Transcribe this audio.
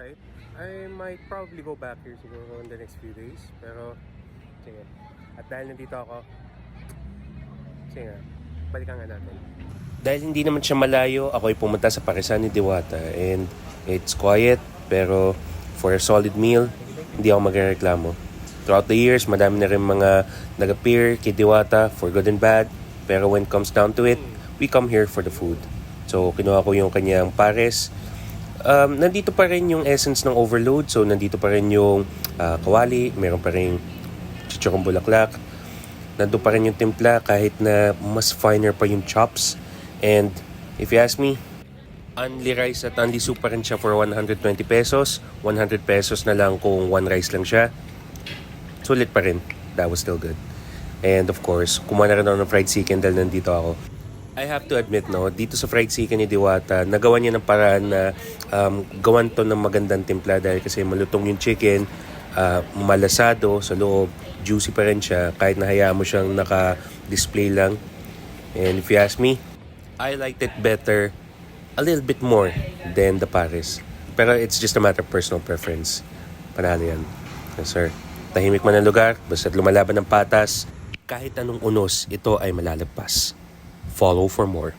alright. I might probably go back here siguro in the next few days. Pero, sige. At dahil nandito ako, sige nga, balikan nga natin. Dahil hindi naman siya malayo, ako ay pumunta sa Pakisan ni Diwata. And it's quiet, pero for a solid meal, hindi ako magreklamo. Throughout the years, madami na rin mga nag-appear kay Diwata for good and bad. Pero when it comes down to it, we come here for the food. So, kinuha ko yung kanyang pares. Nandito pa rin yung essence ng overload. So, nandito pa rin yung kawali. Meron pa rin chichurong bulaklak. Nandito pa rin yung timpla kahit na mas finer pa yung chops. And if you ask me, only rice at only soup pa rin siya for 120 pesos. 100 pesos na lang kung one rice lang siya. Sulit pa rin. That was still good. And of course, kumuha na rin ako ng fried chicken dahil nandito ako. I have to admit, no, dito sa fried chicken ni Diwata, nagawa niya ng paraan na gawan to ng magandang timpla dahil kasi malutong yung chicken, malasado sa loob, juicy pa rin siya kahit nahayaan mo siyang naka-display lang. And if you ask me, I liked it better, a little bit more than the Paris. Pero it's just a matter of personal preference. Panalo yan. Yes, sir. Tahimik man ang lugar, basta't lumalaban ng patas, kahit anong unos, ito ay malalagpas. Follow for more.